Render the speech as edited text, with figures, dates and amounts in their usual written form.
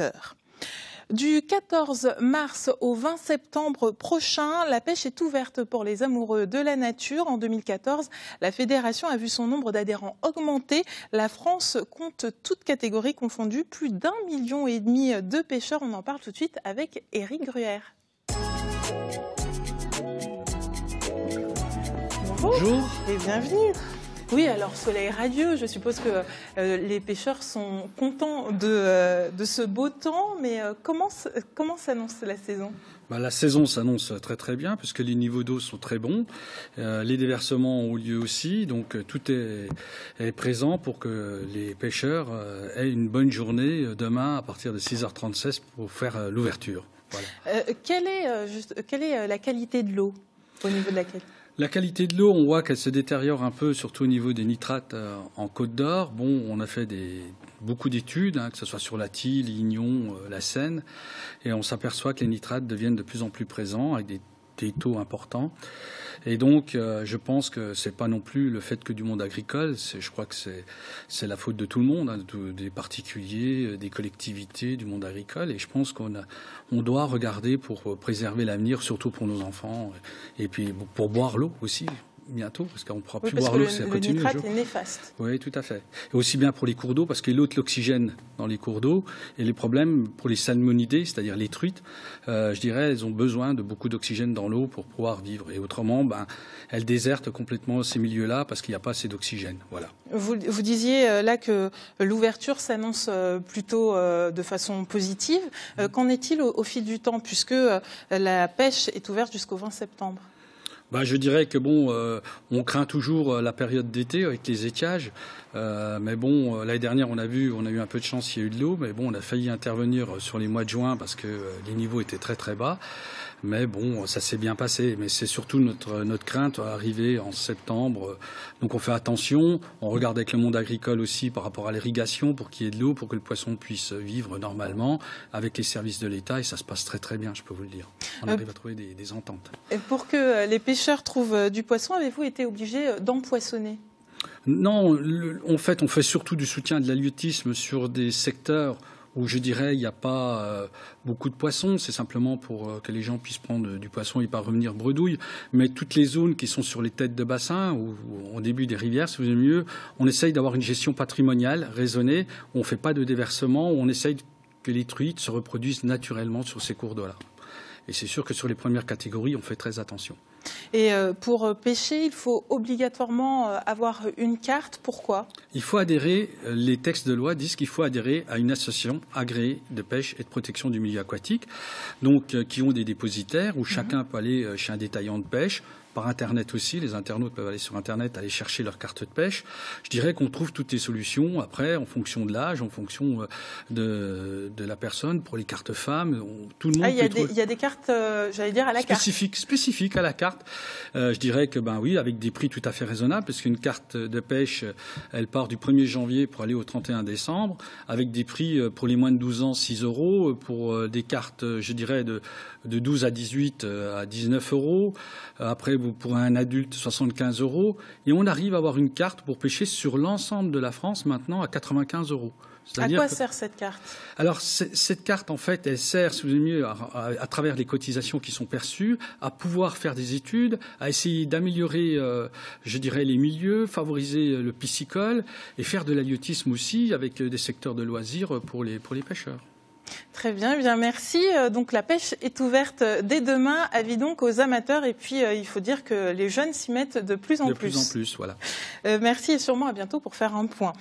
heures. Du 14 mars au 20 septembre prochain, la pêche est ouverte pour les amoureux de la nature. En 2014, la fédération a vu son nombre d'adhérents augmenter. La France compte toutes catégories confondues plus d'1,5 million de pêcheurs. On en parle tout de suite avec Éric Gruère. Bonjour et bienvenue. Oui, alors soleil radieux, je suppose que les pêcheurs sont contents de ce beau temps, mais comment s'annonce la saison ? La saison s'annonce très très bien puisque les niveaux d'eau sont très bons, les déversements ont lieu aussi, donc tout est présent pour que les pêcheurs aient une bonne journée demain à partir de 6h36 pour faire l'ouverture. Voilà. Quelle est la qualité de l'eau au niveau de laquelle ? La qualité de l'eau, on voit qu'elle se détériore un peu, surtout au niveau des nitrates en Côte d'Or. Bon, on a fait beaucoup d'études, que ce soit sur la Thille, l'Ignon, la Seine, et on s'aperçoit que les nitrates deviennent de plus en plus présents avec des taux importants. Et donc, je pense que c'est pas non plus le fait que du monde agricole. Je crois que c'est la faute de tout le monde, des particuliers, des collectivités, du monde agricole. Et je pense qu'on doit regarder pour préserver l'avenir, surtout pour nos enfants, et puis pour boire l'eau aussi. Bientôt, parce qu'on ne pourra plus boire l'eau si ça continue. Le nitrate est néfaste. Oui, tout à fait. Et aussi bien pour les cours d'eau, parce qu'il ôte l'oxygène dans les cours d'eau. Et les problèmes pour les salmonidés, c'est-à-dire les truites, je dirais, elles ont besoin de beaucoup d'oxygène dans l'eau pour pouvoir vivre. Et autrement, elles désertent complètement ces milieux-là parce qu'il n'y a pas assez d'oxygène. Voilà. Vous disiez là que l'ouverture s'annonce plutôt de façon positive. Qu'en est-il au fil du temps, puisque la pêche est ouverte jusqu'au 20 septembre ? Je dirais que on craint toujours la période d'été avec les étiages. Mais bon, l'année dernière, on a eu un peu de chance, il y a eu de l'eau. Mais bon, on a failli intervenir sur les mois de juin parce que les niveaux étaient très très bas. Mais bon, ça s'est bien passé. Mais c'est surtout notre crainte à arriver en septembre. Donc on fait attention. On regarde avec le monde agricole aussi par rapport à l'irrigation pour qu'il y ait de l'eau, pour que le poisson puisse vivre normalement avec les services de l'État. Et ça se passe très très bien, je peux vous le dire. On arrive à trouver des ententes. Et pour que les pêcheurs trouvent du poisson, avez-vous été obligé d'empoisonner ? Non, en fait, on fait surtout du soutien de l'halieutisme sur des secteurs où je dirais il n'y a pas beaucoup de poissons, c'est simplement pour que les gens puissent prendre du poisson et pas revenir bredouille. Mais toutes les zones qui sont sur les têtes de bassin ou au début des rivières, si vous voulez mieux, on essaye d'avoir une gestion patrimoniale raisonnée, où on ne fait pas de déversement, où on essaye que les truites se reproduisent naturellement sur ces cours d'eau-là. Et c'est sûr que sur les premières catégories, on fait très attention. Et pour pêcher, il faut obligatoirement avoir une carte. Pourquoi ? Il faut adhérer, les textes de loi disent qu'il faut adhérer à une association agréée de pêche et de protection du milieu aquatique, donc qui ont des dépositaires où chacun peut aller chez un détaillant de pêche. Par Internet aussi, les internautes peuvent aller sur Internet, aller chercher leur carte de pêche. Je dirais qu'on trouve toutes les solutions, après, en fonction de l'âge, en fonction de la personne. Pour les cartes femmes, tout le monde il y a des cartes, j'allais dire, à la carte. Spécifiques à la carte. Je dirais que, oui, avec des prix tout à fait raisonnables, parce qu'une carte de pêche, elle part du 1er janvier pour aller au 31 décembre, avec des prix pour les moins de 12 ans, 6 €, pour des cartes, je dirais, de 12 à 18 à 19 €. Après, pour un adulte, 75 €. Et on arrive à avoir une carte pour pêcher sur l'ensemble de la France maintenant à 95 €. À quoi sert cette carte ? Alors, cette carte, en fait, elle sert, si vous voulez mieux, à travers les cotisations qui sont perçues, à pouvoir faire des études, à essayer d'améliorer, je dirais, les milieux, favoriser le piscicole et faire de l'halieutisme aussi avec des secteurs de loisirs pour les pêcheurs. Très bien, eh bien merci. Donc la pêche est ouverte dès demain. Avis donc aux amateurs. Et puis il faut dire que les jeunes s'y mettent de plus en plus. De plus en plus, voilà. Merci et sûrement à bientôt pour faire un point.